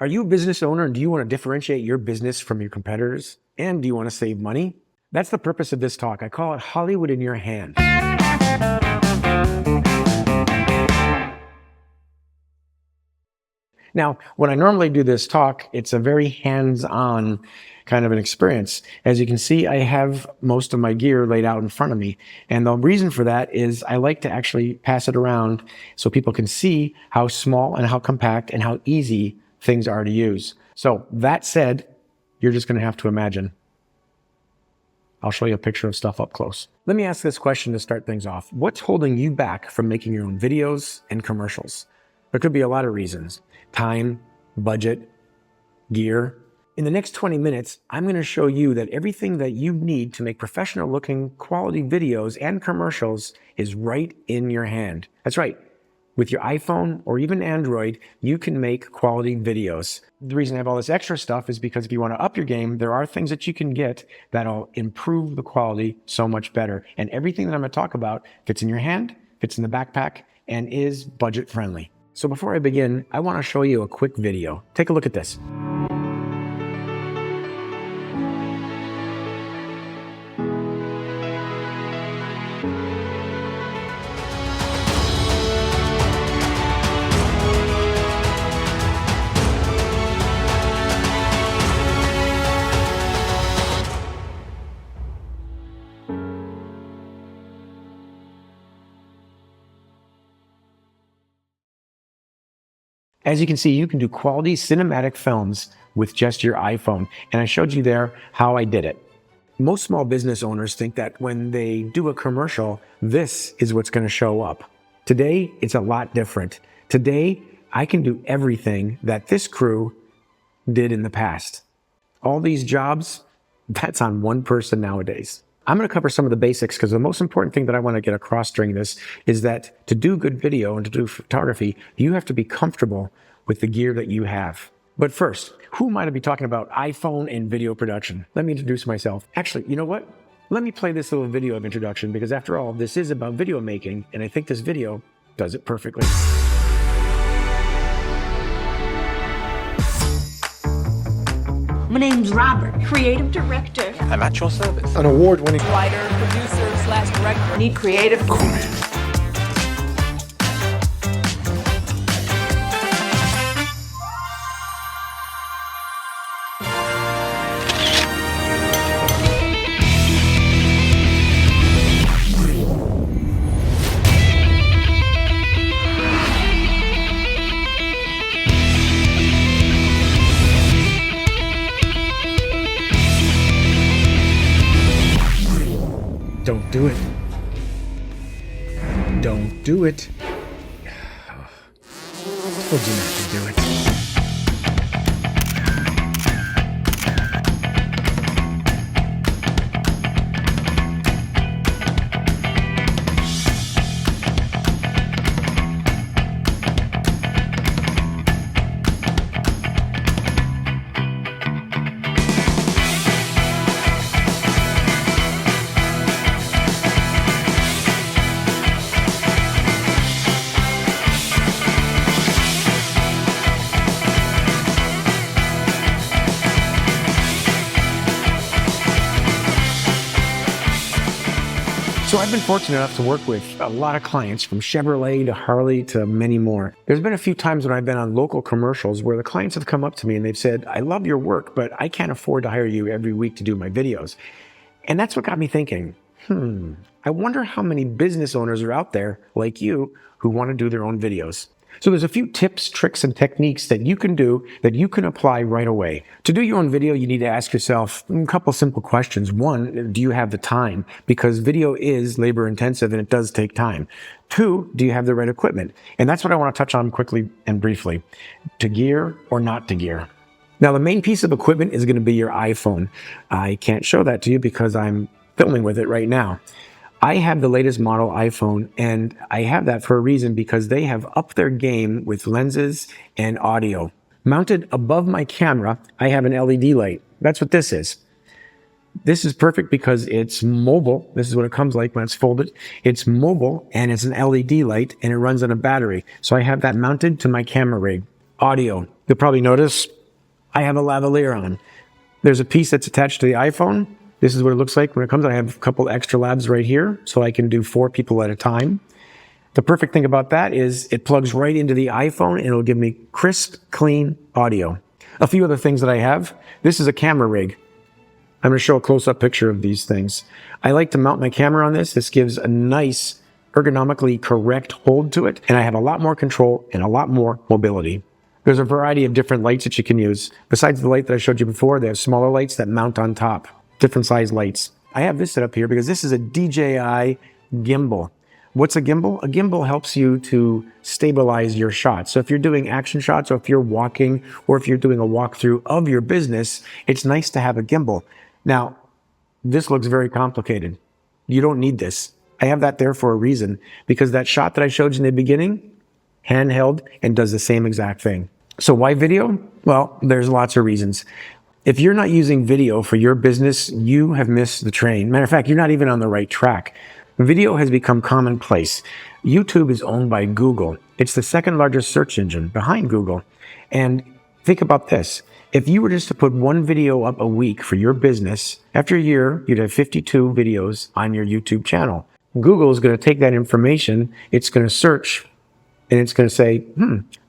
Are you a business owner and do you want to differentiate your business from your competitors? And do you want to save money? That's the purpose of this talk. I call it Hollywood in your hand. Now, when I normally do this talk, it's a very hands-on kind of an experience. As you can see, I have most of my gear laid out in front of me. And the reason for that is I like to actually pass it around so people can see how small and how compact and how easy things are to use. So that said, you're just going to have to imagine. I'll show you a picture of stuff up close. Let me ask this question to start things off. What's holding you back from making your own videos and commercials? There could be a lot of reasons. Time, budget, gear. In the next 20 minutes, I'm going to show you that everything that you need to make professional looking quality videos and commercials is right in your hand. That's right. With your iPhone or even Android, you can make quality videos. The reason I have all this extra stuff is because if you want to up your game, there are things that you can get that'll improve the quality so much better. And everything that I'm going to talk about fits in your hand, fits in the backpack, and is budget friendly. So before I begin, I want to show you a quick video. Take a look at this. As you can see, you can do quality cinematic films with just your iPhone. And I showed you there how I did it. Most small business owners think that when they do a commercial, this is what's going to show up. Today, it's a lot different. Today, I can do everything that this crew did in the past. All these jobs, that's on one person nowadays. I'm going to cover some of the basics because the most important thing that I want to get across during this is that to do good video and to do photography, you have to be comfortable with the gear that you have. But first, who might I be talking about iPhone and video production? Let me introduce myself. Actually, you know what? Let me play this little video of introduction because after all, this is about video making and I think this video does it perfectly. My name's Robert, creative director. I'm at your service. An award-winning Writer, producer / director. need creative. Don't do it. Don't do it. Told you not to do it. So I've been fortunate enough to work with a lot of clients from Chevrolet to Harley to many more. There's been a few times when I've been on local commercials where the clients have come up to me and they've said, I love your work, but I can't afford to hire you every week to do my videos. And that's what got me thinking, I wonder how many business owners are out there like you who want to do their own videos. So there's a few tips, tricks, and techniques that you can do that you can apply right away. To do your own video, you need to ask yourself a couple simple questions. One, do you have the time? Because video is labor intensive and it does take time. Two, do you have the right equipment? And that's what I want to touch on quickly and briefly. To gear or not to gear? Now, the main piece of equipment is going to be your iPhone. I can't show that to you because I'm filming with it right now. I have the latest model iPhone, and I have that for a reason because they have upped their game with lenses and audio. Mounted above my camera, I have an LED light. That's what this is. This is perfect because it's mobile. This is what it comes like when it's folded. It's mobile and it's an LED light and it runs on a battery. So I have that mounted to my camera rig. Audio. You'll probably notice I have a lavalier on. There's a piece that's attached to the iPhone. This is what it looks like when it comes. I have a couple extra labs right here, so I can do 4 people at a time. The perfect thing about that is it plugs right into the iPhone and it'll give me crisp, clean audio. A few other things that I have. This is a camera rig. I'm going to show a close-up picture of these things. I like to mount my camera on this. This gives a nice, ergonomically correct hold to it, and I have a lot more control and a lot more mobility. There's a variety of different lights that you can use. Besides the light that I showed you before, they have smaller lights that mount on top, different size lights. I have this set up here because this is a DJI gimbal. What's a gimbal? A gimbal helps you to stabilize your shots. So if you're doing action shots, or if you're walking, or if you're doing a walkthrough of your business, it's nice to have a gimbal. Now, this looks very complicated. You don't need this. I have that there for a reason, because that shot that I showed you in the beginning, handheld, and does the same exact thing. So why video? Well, there's lots of reasons. If you're not using video for your business, you have missed the train. Matter of fact, you're not even on the right track. Video has become commonplace. YouTube is owned by Google. It's the second largest search engine behind Google. And think about this. If you were just to put one video up a week for your business, after a year, you'd have 52 videos on your YouTube channel. Google is going to take that information, it's going to search, and it's going to say,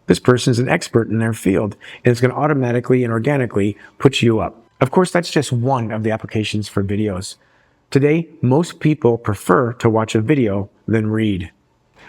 this person's an expert in their field. And it's going to automatically and organically put you up. Of course, that's just one of the applications for videos. Today, most people prefer to watch a video than read.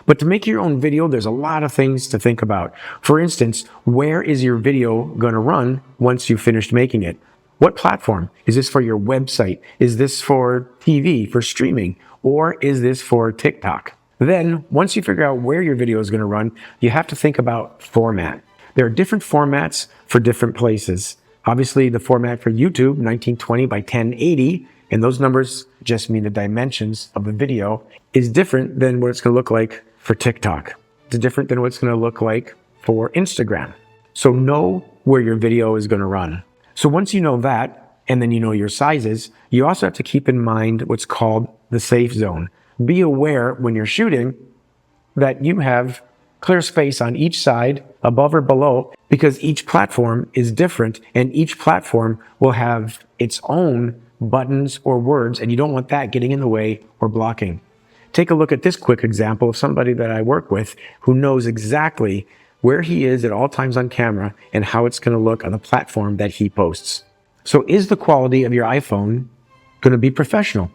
But to make your own video, there's a lot of things to think about. For instance, where is your video going to run once you've finished making it? What platform? Is this for your website? Is this for TV, for streaming? Or is this for TikTok? Then, once you figure out where your video is going to run, you have to think about format. There are different formats for different places. Obviously, the format for YouTube, 1920 by 1080, and those numbers just mean the dimensions of the video, is different than what it's going to look like for TikTok. It's different than what it's going to look like for Instagram. So know where your video is going to run. So once you know that, and then you know your sizes, you also have to keep in mind what's called the safe zone. Be aware when you're shooting that you have clear space on each side, above or below, because each platform is different and each platform will have its own buttons or words, and you don't want that getting in the way or blocking. Take a look at this quick example of somebody that I work with who knows exactly where he is at all times on camera and how it's going to look on the platform that he posts. So is the quality of your iPhone going to be professional?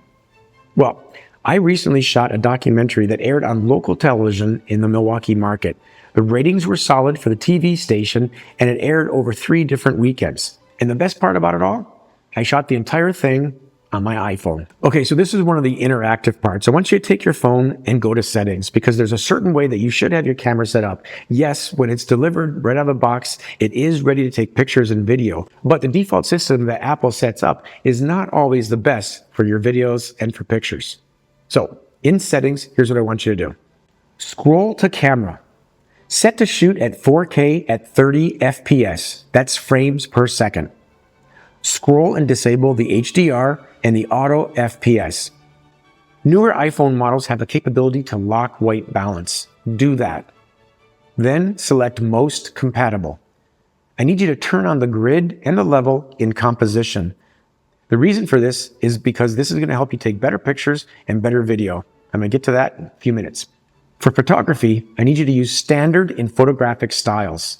Well, I recently shot a documentary that aired on local television in the Milwaukee market. The ratings were solid for the TV station, and it aired over 3 different weekends. And the best part about it all, I shot the entire thing on my iPhone. Okay, so this is one of the interactive parts. I want you to take your phone and go to settings, because there's a certain way that you should have your camera set up. Yes, when it's delivered right out of the box, it is ready to take pictures and video, but the default system that Apple sets up is not always the best for your videos and for pictures. So in settings, here's what I want you to do. Scroll to camera. Set to shoot at 4K at 30 FPS. That's frames per second. Scroll and disable the HDR and the auto FPS. Newer iPhone models have the capability to lock white balance. Do that. Then select most compatible. I need you to turn on the grid and the level in composition. The reason for this is because this is going to help you take better pictures and better video. I'm going to get to that in a few minutes. For photography, I need you to use standard in photographic styles.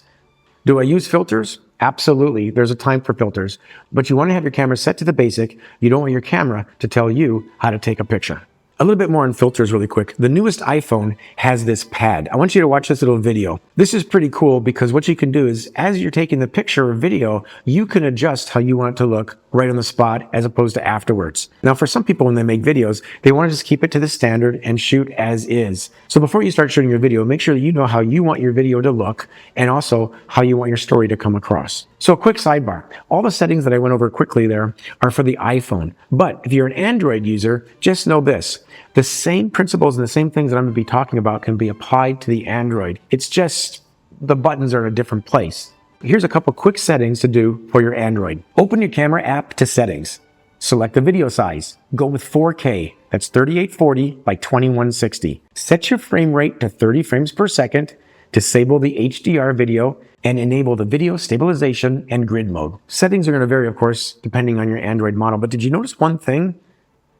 Do I use filters? Absolutely. There's a time for filters, but you want to have your camera set to the basic. You don't want your camera to tell you how to take a picture. A little bit more on filters really quick. The newest iPhone has this pad. I want you to watch this little video. This is pretty cool because what you can do is, as you're taking the picture or video, you can adjust how you want it to look right on the spot as opposed to afterwards. Now, for some people, when they make videos, they want to just keep it to the standard and shoot as is. So before you start shooting your video, make sure that you know how you want your video to look and also how you want your story to come across. So a quick sidebar. All the settings that I went over quickly there are for the iPhone. But if you're an Android user, just know this. The same principles and the same things that I'm going to be talking about can be applied to the Android. It's just the buttons are in a different place. Here's a couple quick settings to do for your Android. Open your camera app to settings. Select the video size. Go with 4K. That's 3840 by 2160. Set your frame rate to 30 frames per second. Disable the HDR video. and enable the video stabilization and grid mode. Settings are going to vary, of course, depending on your Android model. But did you notice one thing?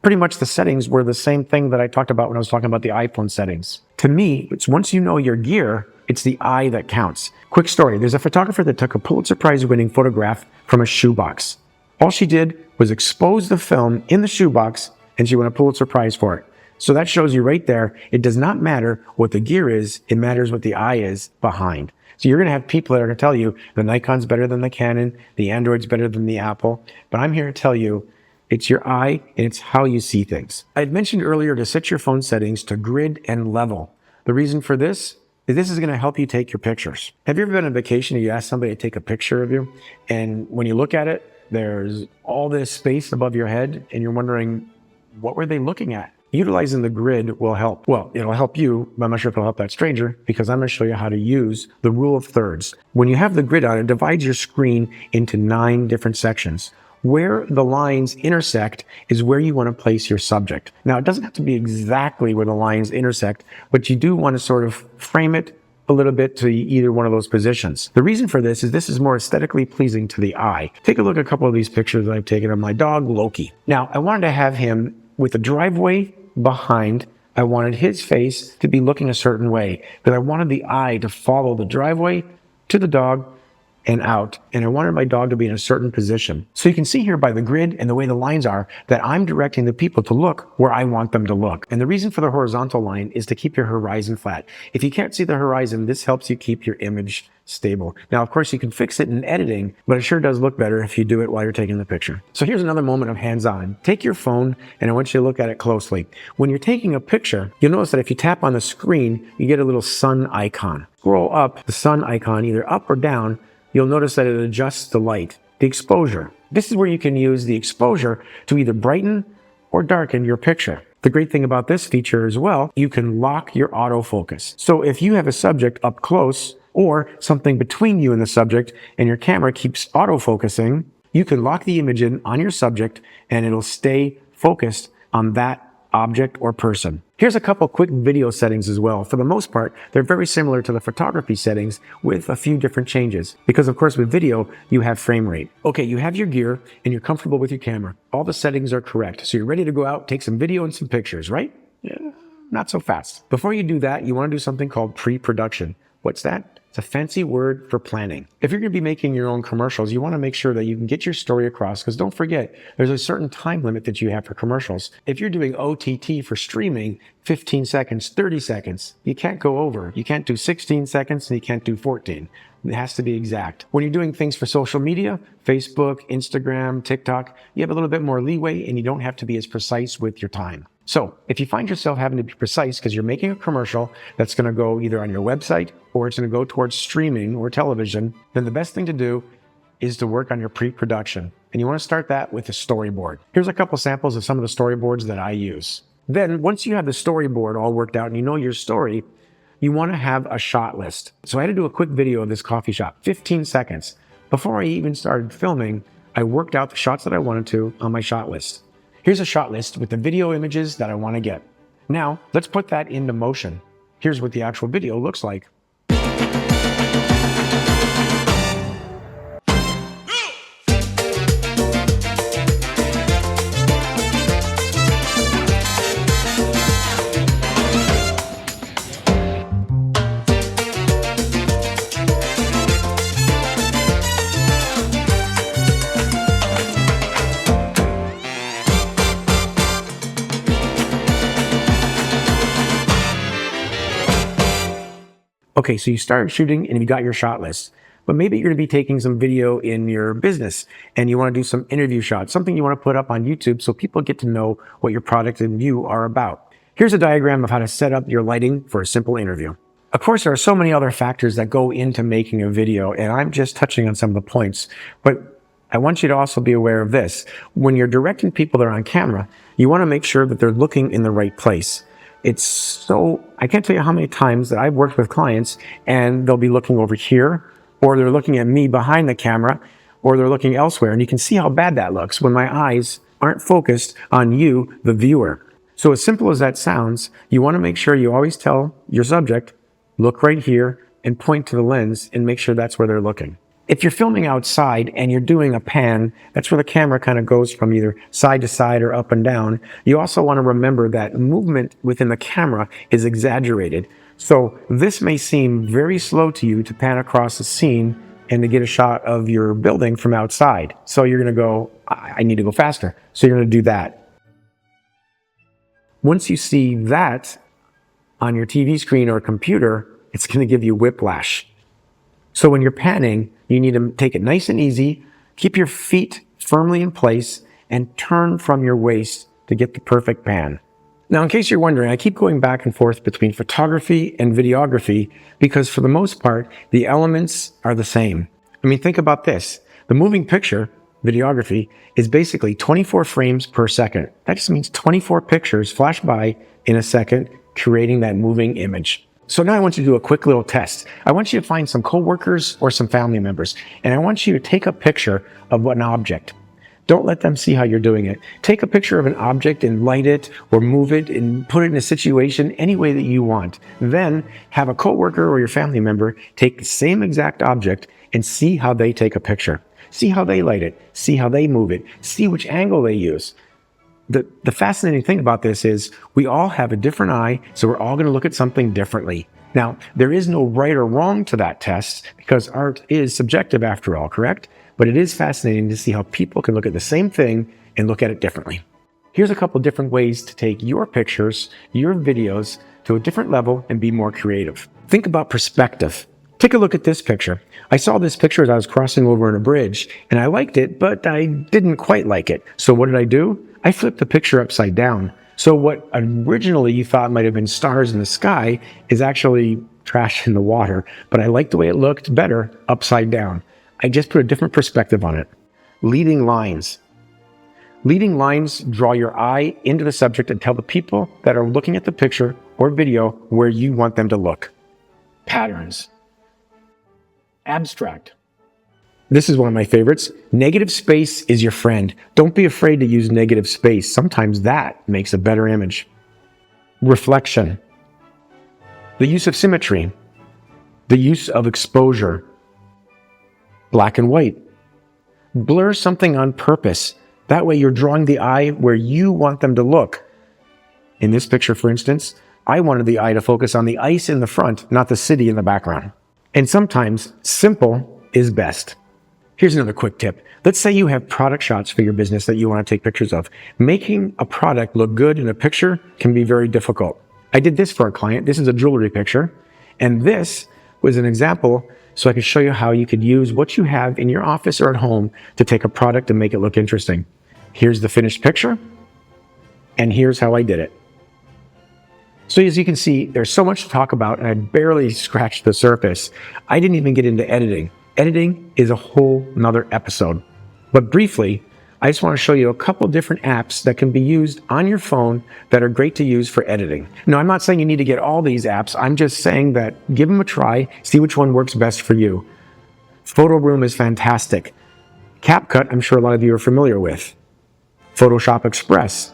Pretty much the settings were the same thing that I talked about when I was talking about the iPhone settings. To me, it's once you know your gear, it's the eye that counts. Quick story. There's a photographer that took a Pulitzer Prize winning photograph from a shoebox. All she did was expose the film in the shoebox and she won a Pulitzer Prize for it. So that shows you right there, it does not matter what the gear is, it matters what the eye is behind. So you're going to have people that are going to tell you the Nikon's better than the Canon, the Android's better than the Apple. But I'm here to tell you, it's your eye and it's how you see things. I had mentioned earlier to set your phone settings to grid and level. The reason for this is going to help you take your pictures. Have you ever been on vacation and you ask somebody to take a picture of you? And when you look at it, there's all this space above your head and you're wondering, what were they looking at? Utilizing the grid will help. Well, it'll help you, but I'm not sure if it'll help that stranger because I'm going to show you how to use the rule of thirds. When you have the grid on, it divides your screen into 9 different sections. Where the lines intersect is where you want to place your subject. Now, it doesn't have to be exactly where the lines intersect, but you do want to sort of frame it a little bit to either one of those positions. The reason for this is more aesthetically pleasing to the eye. Take a look at a couple of these pictures that I've taken of my dog, Loki. Now, I wanted to have him with the driveway behind. I wanted his face to be looking a certain way, but I wanted the eye to follow the driveway to the dog and out, and I wanted my dog to be in a certain position. So you can see here by the grid and the way the lines are that I'm directing the people to look where I want them to look. And the reason for the horizontal line is to keep your horizon flat. If you can't see the horizon, this helps you keep your image stable. Now, of course, you can fix it in editing, but it sure does look better if you do it while you're taking the picture. So here's another moment of hands-on. Take your phone, and I want you to look at it closely. When you're taking a picture, you'll notice that if you tap on the screen, you get a little sun icon. Scroll up the sun icon, either up or down, you'll notice that it adjusts the light, the exposure. This is where you can use the exposure to either brighten or darken your picture. The great thing about this feature as well, you can lock your autofocus. So if you have a subject up close or something between you and the subject and your camera keeps autofocusing, you can lock the image in on your subject and it'll stay focused on that object or person. Here's a couple quick video settings as well. For the most part, they're very similar to the photography settings with a few different changes. Because of course with video, you have frame rate. Okay, you have your gear and you're comfortable with your camera. All the settings are correct. So you're ready to go out, take some video and some pictures, right? Yeah, not so fast. Before you do that, you want to do something called pre-production. What's that? It's a fancy word for planning. If you're going to be making your own commercials, you want to make sure that you can get your story across, because don't forget, there's a certain time limit that you have for commercials. If you're doing OTT for streaming, 15 seconds, 30 seconds, you can't go over. You can't do 16 seconds and you can't do 14. It has to be exact. When you're doing things for social media, Facebook, Instagram, TikTok, you have a little bit more leeway and you don't have to be as precise with your time. So if you find yourself having to be precise because you're making a commercial that's going to go either on your website or it's going to go towards streaming or television, then the best thing to do is to work on your pre-production. And you want to start that with a storyboard. Here's a couple samples of some of the storyboards that I use. Then once you have the storyboard all worked out and you know your story, you want to have a shot list. So I had to do a quick video of this coffee shop, 15 seconds. Before I even started filming, I worked out the shots that I wanted to on my shot list. Here's a shot list with the video images that I want to get. Now, let's put that into motion. Here's what the actual video looks like. Okay, so you started shooting and you got your shot list, but maybe you're going to be taking some video in your business and you want to do some interview shots, something you want to put up on YouTube so people get to know what your product and you are about. Here's a diagram of how to set up your lighting for a simple interview. Of course, there are so many other factors that go into making a video, and I'm just touching on some of the points, but I want you to also be aware of this. When you're directing people that are on camera, you want to make sure that they're looking in the right place. I can't tell you how many times that I've worked with clients and they'll be looking over here, or they're looking at me behind the camera, or they're looking elsewhere. And you can see how bad that looks when my eyes aren't focused on you, the viewer. So as simple as that sounds, you want to make sure you always tell your subject, look right here, and point to the lens and make sure that's where they're looking. If you're filming outside and you're doing a pan, that's where the camera kind of goes from either side to side or up and down. You also want to remember that movement within the camera is exaggerated. So this may seem very slow to you to pan across the scene and to get a shot of your building from outside. So you're going to go, I need to go faster. So you're going to do that. Once you see that on your TV screen or computer, it's going to give you whiplash. So when you're panning, you need to take it nice and easy, keep your feet firmly in place, and turn from your waist to get the perfect pan. Now, in case you're wondering, I keep going back and forth between photography and videography because for the most part, the elements are the same. I mean, think about this. The moving picture, videography, is basically 24 frames per second. That just means 24 pictures flash by in a second, creating that moving image. So now I want you to do a quick little test. I want you to find some coworkers or some family members, and I want you to take a picture of an object. Don't let them see how you're doing it. Take a picture of an object and light it or move it and put it in a situation any way that you want. Then have a coworker or your family member take the same exact object and see how they take a picture. See how they light it. See how they move it. See which angle they use. The fascinating thing about this is we all have a different eye, so we're all going to look at something differently. Now, there is no right or wrong to that test because art is subjective after all, correct? But it is fascinating to see how people can look at the same thing and look at it differently. Here's a couple different ways to take your pictures, your videos to a different level and be more creative. Think about perspective. Take a look at this picture. I saw this picture as I was crossing over in a bridge and I liked it, but I didn't quite like it. So what did I do? I flipped the picture upside down. So what originally you thought might have been stars in the sky is actually trash in the water, but I liked the way it looked better upside down. I just put a different perspective on it. Leading lines. Leading lines draw your eye into the subject and tell the people that are looking at the picture or video where you want them to look. Patterns. Abstract. This is one of my favorites. Negative space is your friend. Don't be afraid to use negative space. Sometimes that makes a better image. Reflection. The use of symmetry. The use of exposure. Black and white. Blur something on purpose. That way you're drawing the eye where you want them to look. In this picture, for instance, I wanted the eye to focus on the ice in the front, not the city in the background. And sometimes simple is best. Here's another quick tip. Let's say you have product shots for your business that you want to take pictures of. Making a product look good in a picture can be very difficult. I did this for a client. This is a jewelry picture. And this was an example so I could show you how you could use what you have in your office or at home to take a product and make it look interesting. Here's the finished picture. And here's how I did it. So as you can see, there's so much to talk about and I barely scratched the surface. I didn't even get into editing. Editing is a whole nother episode. But briefly, I just want to show you a couple different apps that can be used on your phone that are great to use for editing. No, I'm not saying you need to get all these apps. I'm just saying that give them a try, see which one works best for you. Photo Room is fantastic. CapCut, I'm sure a lot of you are familiar with. Photoshop Express.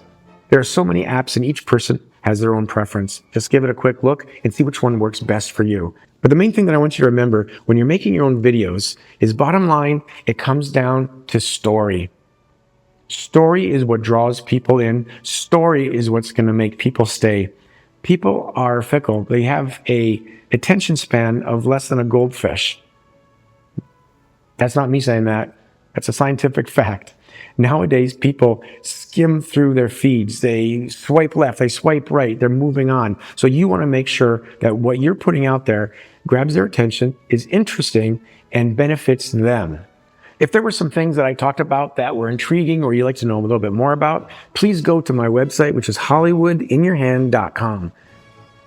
There are so many apps and each person has their own preference. Just give it a quick look and see which one works best for you. But the main thing that I want you to remember when you're making your own videos is bottom line, it comes down to story. Story is what draws people in. Story is what's going to make people stay. People are fickle. They have a attention span of less than a goldfish. That's not me saying that. That's a scientific fact. Nowadays, people skim through their feeds. They swipe left, they swipe right, they're moving on. So you want to make sure that what you're putting out there grabs their attention, is interesting, and benefits them. If there were some things that I talked about that were intriguing or you'd like to know a little bit more about, please go to my website, which is hollywoodinyourhand.com.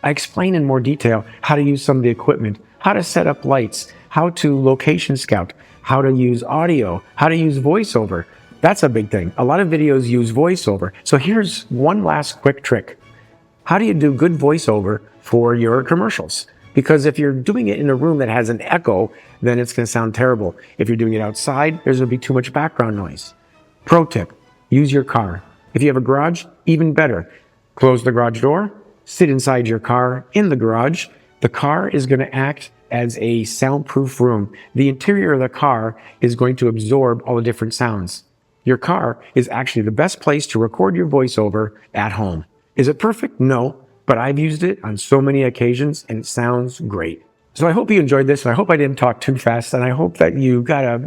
I explain in more detail how to use some of the equipment, how to set up lights, how to location scout, how to use audio, how to use voiceover. That's a big thing. A lot of videos use voiceover. So here's one last quick trick. How do you do good voiceover for your commercials? Because if you're doing it in a room that has an echo, then it's going to sound terrible. If you're doing it outside, there's going to be too much background noise. Pro tip, use your car. If you have a garage, even better. Close the garage door, sit inside your car in the garage. The car is going to act as a soundproof room. The interior of the car is going to absorb all the different sounds. Your car is actually the best place to record your voiceover at home. Is it perfect? No, but I've used it on so many occasions and it sounds great. So I hope you enjoyed this, and I hope I didn't talk too fast, and I hope that you got a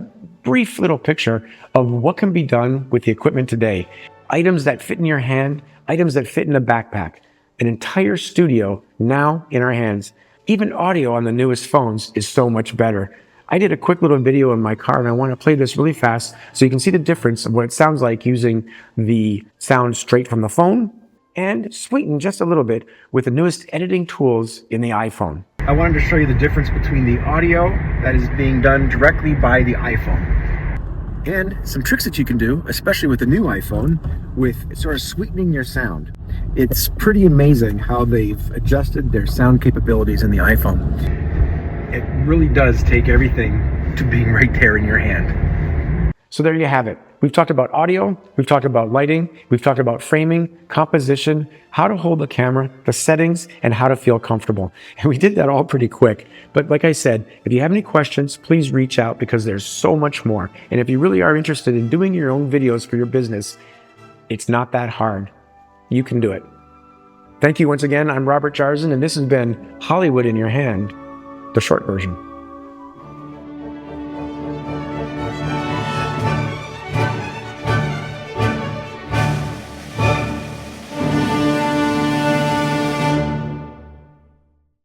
brief little picture of what can be done with the equipment today. Items that fit in your hand, items that fit in a backpack, an entire studio now in our hands. Even audio on the newest phones is so much better. I did a quick little video in my car, and I want to play this really fast so you can see the difference of what it sounds like using the sound straight from the phone and sweeten just a little bit with the newest editing tools in the iPhone. I wanted to show you the difference between the audio that is being done directly by the iPhone and some tricks that you can do, especially with the new iPhone, with sort of sweetening your sound. It's pretty amazing how they've adjusted their sound capabilities in the iPhone. It really does take everything to being right there in your hand. So there you have it. We've talked about audio, we've talked about lighting, we've talked about framing, composition, how to hold the camera, the settings, and how to feel comfortable. And we did that all pretty quick. But like I said, if you have any questions, please reach out because there's so much more. And if you really are interested in doing your own videos for your business, it's not that hard. You can do it. Thank you once again. I'm Robert Jarzen, and this has been Hollywood in Your Hand, the short version.